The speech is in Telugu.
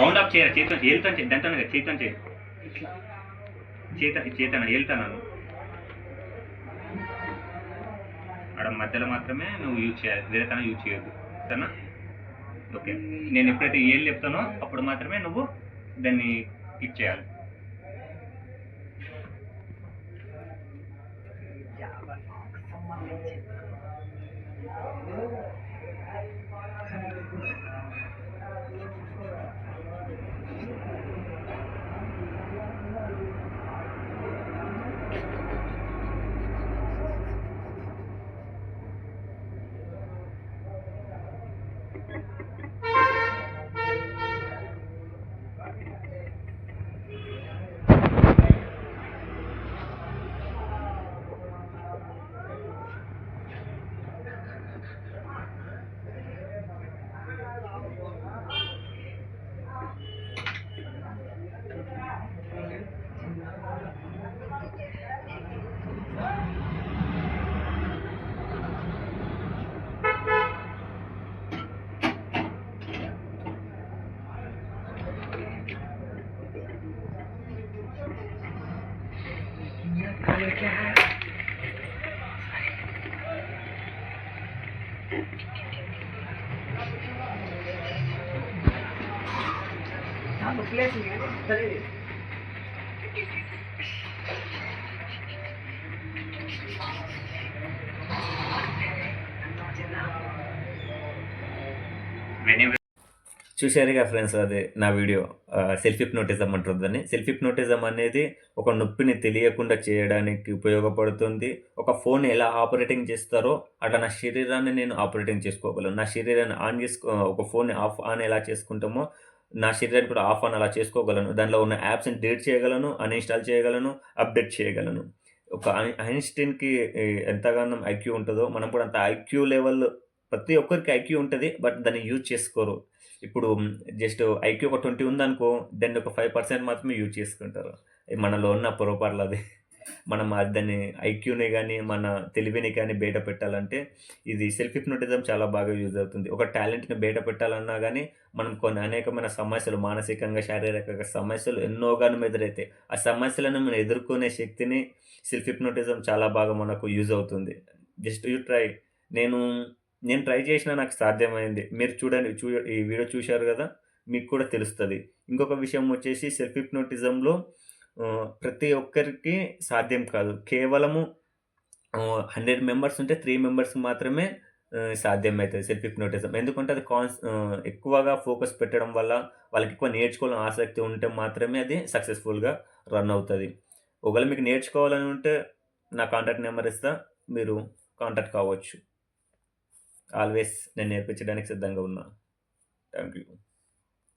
రౌండ్ అప్ చేయరా, చేతితో ఏలుతాను చేయి, దాంతో చేతితో చేయి, చేతన ఏలుతాను. అక్కడ మధ్యలో మాత్రమే నువ్వు యూజ్ చేయాలి, వేరే తన యూజ్ చేయొద్దు, సరేనా? ఓకే, నేను ఎప్పుడైతే ఏళ్ళు చెప్తానో అప్పుడు మాత్రమే నువ్వు దాన్ని క్లిక్ చేయాలి. చూశారుగా ఫ్రెండ్స్, అదే నా వీడియో సెల్ఫ్ హిప్నోటిజం అంటారు దాన్ని. సెల్ఫ్ హిప్నోటిజం అనేది ఒక నొప్పిని తెలియకుండా చేయడానికి ఉపయోగపడుతుంది. ఒక ఫోన్ ఎలా ఆపరేటింగ్ చేస్తారో అట్లా నా శరీరాన్ని నేను ఆపరేటింగ్ చేసుకోగలను. నా శరీరాన్ని ఒక ఫోన్ని ఆన్ ఎలా చేసుకుంటామో నా శరీరాన్ని కూడా ఆఫ్ ఆన్ అలా చేసుకోగలను. దానిలో ఉన్న యాప్స్ని డిలీట్ చేయగలను, అన్ఇన్స్టాల్ చేయగలను, అప్డేట్ చేయగలను. ఒక ఐన్‌స్టీన్‌కి ఎంతగానో ఐక్యూ ఉంటుందో మనం కూడా అంత ఐక్యూ లెవెల్, ప్రతి ఒక్కరికి ఐక్యూ ఉంటుంది, బట్ దాన్ని యూజ్ చేసుకోరు. ఇప్పుడు జస్ట్ ఐక్యూ ఒక 20 ఉందనుకో, దాన్ని ఒక 5% మాత్రమే యూజ్ చేసుకుంటారు. మనలో ఉన్న పొరపాట్లు అది. మనం దాన్ని ఐక్యూని కానీ మన తెలివిని కానీ బయట పెట్టాలంటే ఇది సెల్ఫ్ హిప్నోటిజం చాలా బాగా యూజ్ అవుతుంది. ఒక టాలెంట్ని బయట పెట్టాలన్నా కానీ మనం కొన్ని అనేకమైన సమస్యలు, మానసికంగా శారీరక సమస్యలు ఎన్నోగానం ఎదురైతాయి. ఆ సమస్యలను మనం ఎదుర్కొనే శక్తిని సెల్ఫ్ హిప్నోటిజం చాలా బాగా మనకు యూజ్ అవుతుంది. Just you try. నేను ట్రై చేసినా నాకు సాధ్యమైంది. మీరు చూడండి, ఈ వీడియో చూశారు కదా, మీకు కూడా తెలుస్తుంది. ఇంకొక విషయం వచ్చేసి సెల్ఫ్ హిప్నోటిజంలో ప్రతి ఒక్కరికి సాధ్యం కాదు. కేవలము 100 మెంబర్స్ ఉంటే 3 మెంబర్స్‌కి మాత్రమే సాధ్యమవుతుంది సెల్ఫ్ హిప్నోటిజం. ఎందుకంటే అది ఎక్కువగా ఫోకస్ పెట్టడం వల్ల, వాళ్ళకి ఎక్కువ నేర్చుకోవాలని ఆసక్తి ఉంటే మాత్రమే అది సక్సెస్‌ఫుల్‌గా రన్ అవుతుంది. ఒకవేళ మీకు నేర్చుకోవాలని ఉంటే నా కాంటాక్ట్ నెంబర్ ఇస్తా, మీరు కాంటాక్ట్ కావచ్చు. ఆల్వేస్ నేను నేర్పించడానికి సిద్ధంగా ఉన్నా. Thank you.